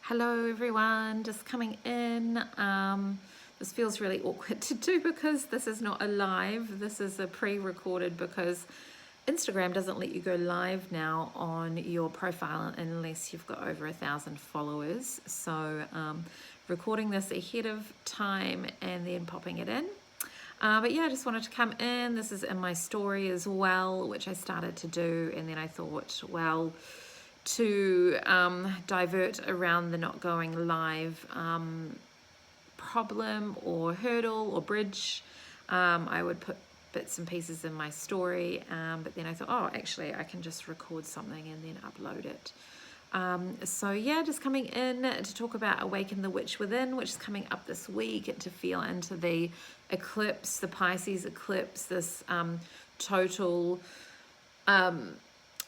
Hello everyone, just coming in. This feels really awkward to do because this is not a live, this is a pre-recorded because Instagram doesn't let you go live now on your profile unless you've got over 1,000 followers. So recording this ahead of time and then popping it in. But yeah, I just wanted to come in. This is in my story as well, which I started to do, and then I thought, well, to divert around the not going live problem or hurdle or bridge, I would put bits and pieces in my story, but then I thought, oh, actually I can just record something and then upload it. So yeah, just coming in to talk about Awaken the Witch Within, which is coming up this week, and to feel into the eclipse, the Pisces eclipse, this total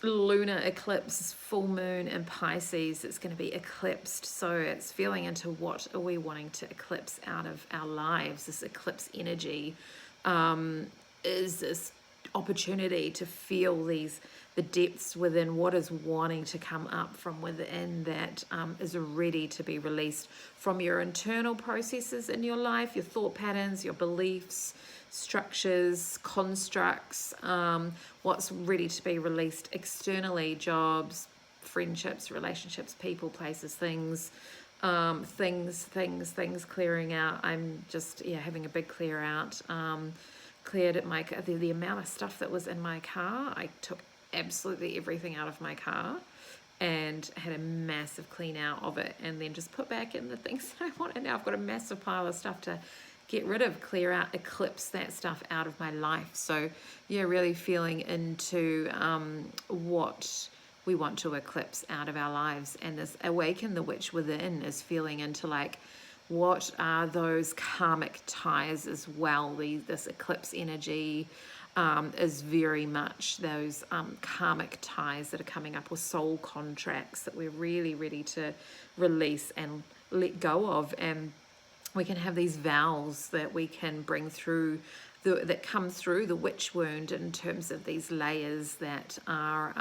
lunar eclipse, full moon in Pisces. It's going to be eclipsed, so it's feeling into what are we wanting to eclipse out of our lives. This eclipse energy is this opportunity to feel the depths within what is wanting to come up from within, that is ready to be released from your internal processes in your life, your thought patterns, your beliefs, structures, constructs, what's ready to be released externally, jobs, friendships, relationships, people, places, things, things clearing out. I'm just having a big clear out. Cleared the amount of stuff that was in my car. I took absolutely everything out of my car and had a massive clean out of it, and then just put back in the things that I want. And now I've got a massive pile of stuff to get rid of, clear out, eclipse that stuff out of my life. So yeah, really feeling into what we want to eclipse out of our lives. And this Awaken the Witch Within is feeling into like, what are those karmic ties as well? This eclipse energy is very much those karmic ties that are coming up, with soul contracts that we're really ready to release and let go of. And we can have these vows that we can bring through, that come through the witch wound, in terms of these layers that are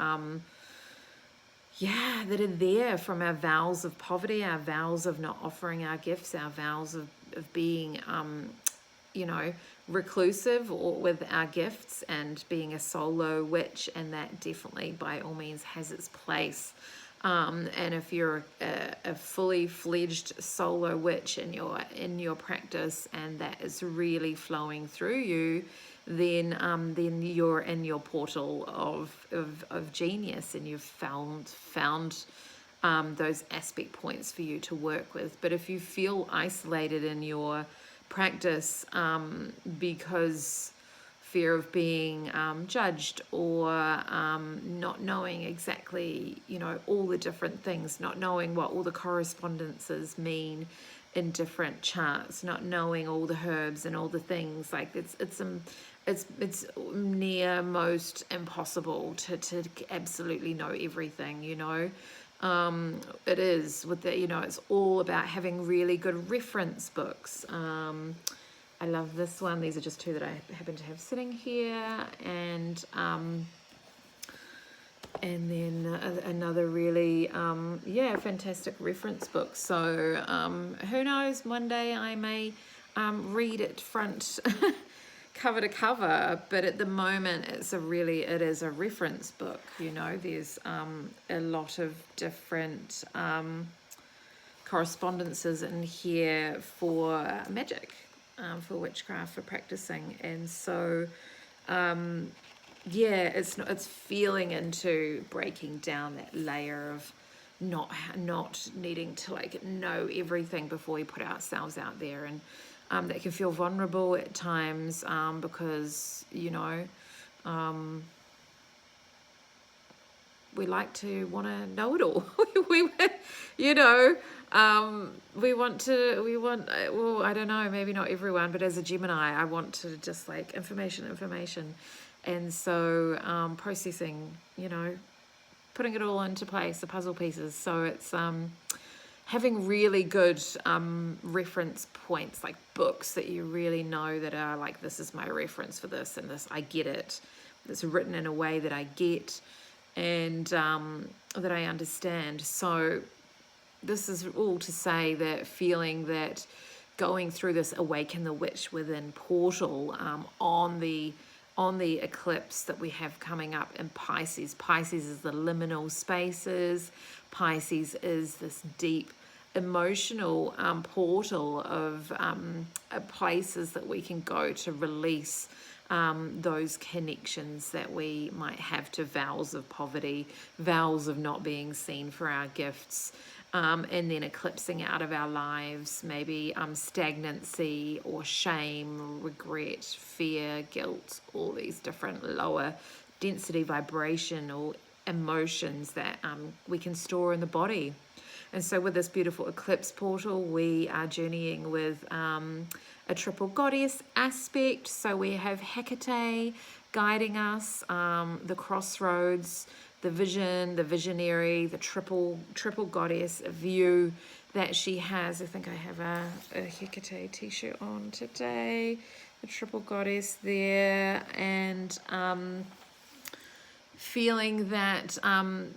that are there from our vows of poverty, our vows of not offering our gifts, our vows of being reclusive or with our gifts, and being a solo witch. And that definitely by all means has its place. And if you're a fully fledged solo witch in your practice, and that is really flowing through you, then you're in your portal of genius, and you've found those aspect points for you to work with. But if you feel isolated in your practice because fear of being judged, or not knowing exactly all the different things, not knowing what all the correspondences mean in different charts, not knowing all the herbs and all the things, like it's near most impossible to absolutely know everything. It is with the it's all about having really good reference books. I love this one. These are just two that I happen to have sitting here, and then another really fantastic reference book. So who knows, one day I may read it front cover to cover, but at the moment it is a reference book. There's a lot of different correspondences in here for magic, for witchcraft, for practicing. And so it's feeling into breaking down that layer of not needing to know everything before we put ourselves out there. And that can feel vulnerable at times, because we like to want to know it all. Well, I don't know, maybe not everyone, but as a Gemini, I want to just information. And so processing, putting it all into place, the puzzle pieces. So it's having really good reference points, like books that you really know that are like, this is my reference for this, and this, I get it. It's written in a way that I get, and that I understand. So this is all to say that feeling that going through this Awaken the Witch Within portal on the eclipse that we have coming up in Pisces. Pisces is the liminal spaces. Pisces is this deep emotional portal of places that we can go to release those connections that we might have to vows of poverty, vows of not being seen for our gifts, and then eclipsing out of our lives, maybe stagnancy or shame, regret, fear, guilt, all these different lower density vibrational emotions that we can store in the body. And so with this beautiful eclipse portal, we are journeying with a triple goddess aspect. So we have Hecate guiding us, the crossroads, the vision, the visionary, the triple goddess view that she has. I think I have a Hecate t-shirt on today, the triple goddess there, and feeling that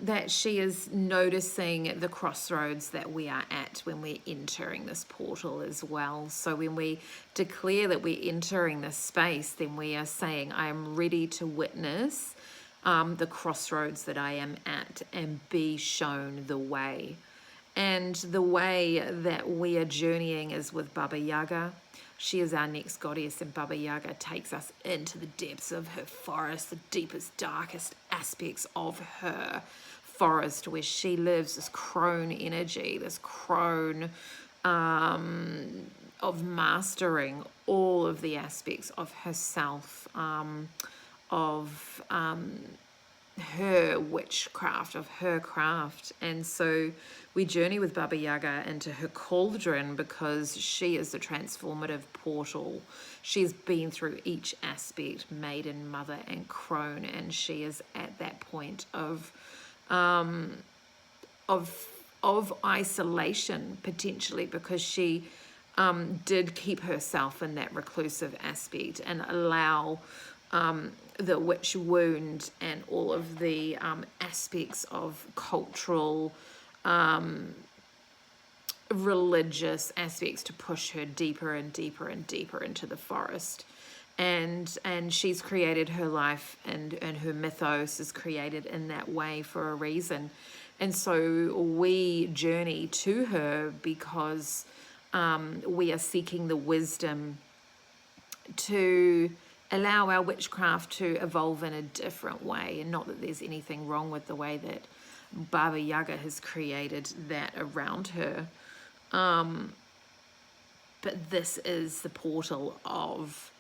that she is noticing the crossroads that we are at when we're entering this portal as well. So when we declare that we're entering this space, then we are saying, I am ready to witness the crossroads that I am at and be shown the way. And the way that we are journeying is with Baba Yaga. She is our next goddess, and Baba Yaga takes us into the depths of her forest, the deepest, darkest aspects of her forest where she lives, this crone energy, this crone of mastering all of the aspects of herself, of her witchcraft, of her craft. And so we journey with Baba Yaga into her cauldron because she is the transformative portal. She's been through each aspect, maiden, mother, and crone, and she is at that point of isolation potentially, because she did keep herself in that reclusive aspect and allow the witch wound and all of the aspects of cultural, religious aspects to push her deeper and deeper and deeper into the forest. And she's created her life, and her mythos is created in that way for a reason. And so we journey to her because we are seeking the wisdom to allow our witchcraft to evolve in a different way. And not that there's anything wrong with the way that Baba Yaga has created that around her. But this is the portal of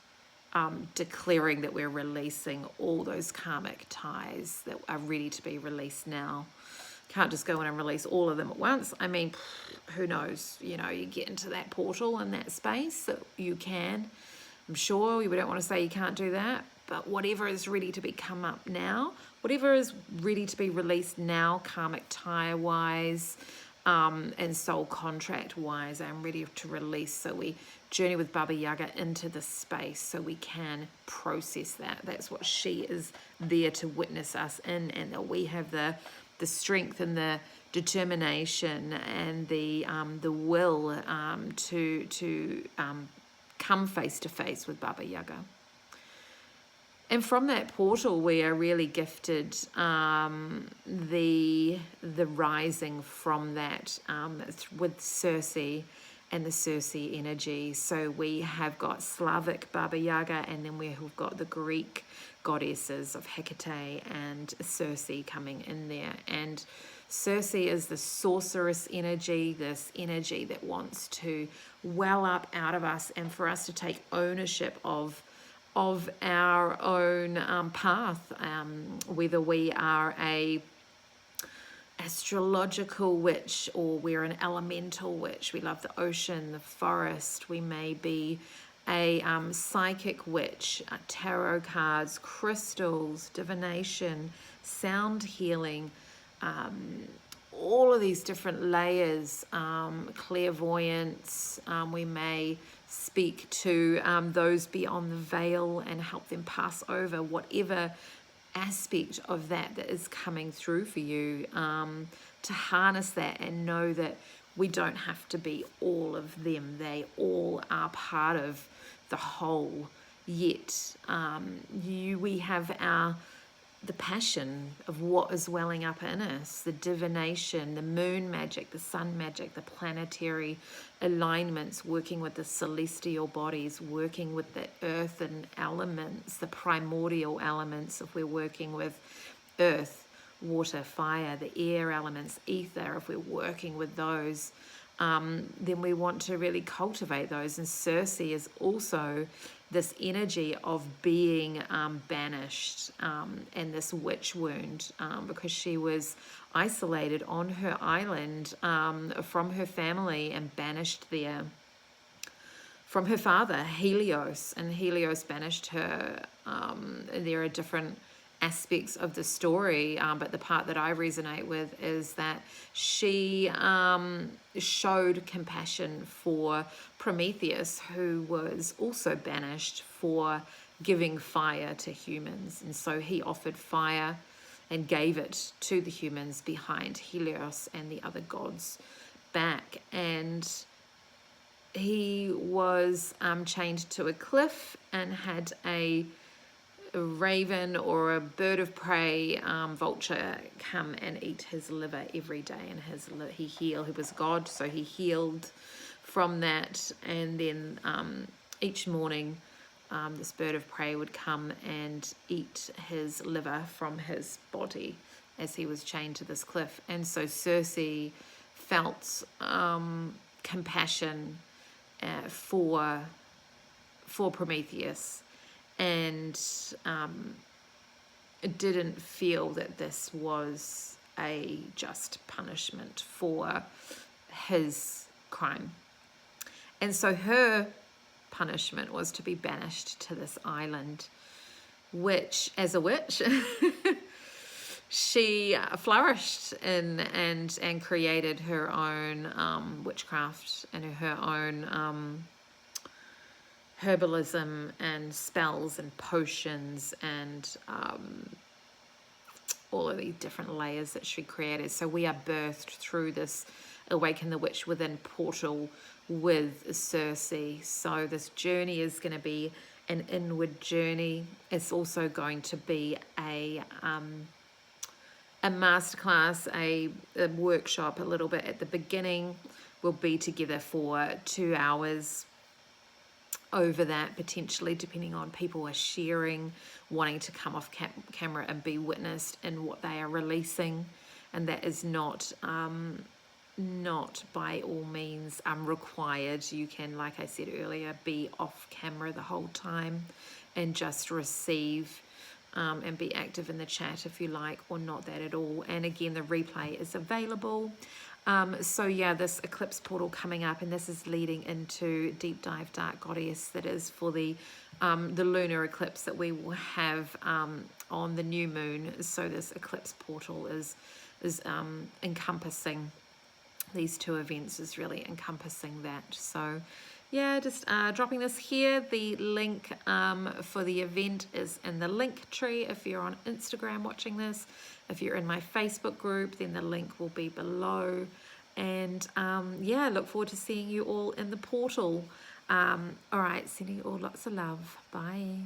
declaring that we're releasing all those karmic ties that are ready to be released now. Can't just go in and release all of them at once. I mean, who knows? You know, you get into that portal and that space that you can. I'm sure we don't want to say you can't do that, but whatever is ready to be come up now, whatever is ready to be released now, karmic tie-wise, and soul contract-wise, I'm ready to release. So we journey with Baba Yaga into the space so we can process that. That's what she is there to witness us in, and that we have the strength and the determination and the will to come face to face with Baba Yaga. And from that portal, we are really gifted the rising from that with Circe and the Circe energy. So we have got Slavic Baba Yaga, and then we have got the Greek goddesses of Hecate and Circe coming in there. And Circe is the sorceress energy, this energy that wants to well up out of us and for us to take ownership of our own path, whether we are a astrological witch or we're an elemental witch. We love the ocean, the forest. We may be a psychic witch, tarot cards, crystals, divination, sound healing, all of these different layers, clairvoyance. We may speak to those beyond the veil and help them pass over whatever aspect of that is coming through for you. to harness that and know that we don't have to be all of them. They all are part of the whole. Yet we have the passion of what is welling up in us, the divination, the moon magic, the sun magic, the planetary alignments, working with the celestial bodies, working with the earth and elements, the primordial elements, if we're working with earth, water, fire, the air elements, ether, if we're working with those, then we want to really cultivate those. And Circe is also this energy of being banished and this witch wound, because she was isolated on her island from her family and banished there from her father, Helios, and Helios banished her. There are different aspects of the story, but the part that I resonate with is that she showed compassion for Prometheus, who was also banished for giving fire to humans, and so he offered fire and gave it to the humans behind Helios and the other gods back. And he was chained to a cliff and had a raven or a bird of prey, vulture, come and eat his liver every day. And he was God, so he healed from that. And then each morning this bird of prey would come and eat his liver from his body as he was chained to this cliff. And so Circe felt compassion for Prometheus, and didn't feel that this was a just punishment for his crime. And so her punishment was to be banished to this island, which, as a witch, she flourished in and created her own witchcraft and her own herbalism and spells and potions and all of these different layers that she created. So we are birthed through this Awaken the Witch Within portal with Circe. So this journey is going to be an inward journey. It's also going to be a masterclass, a workshop a little bit at the beginning. We'll be together for 2 hours. Over that, potentially, depending on people are sharing, wanting to come off camera and be witnessed in what they are releasing. And that is not by all means required. You can, like I said earlier, be off camera the whole time and just receive and be active in the chat if you like, or not that at all. And again, the replay is available. So yeah, this eclipse portal coming up, and this is leading into Deep Dive Dark Goddess, that is for the lunar eclipse that we will have on the new moon. So this eclipse portal is encompassing these two events, is really encompassing that. So yeah, just dropping this here. The link for the event is in the link tree if you're on Instagram watching this. If you're in my Facebook group, then the link will be below. And yeah, look forward to seeing you all in the portal. All right, sending you all lots of love. Bye.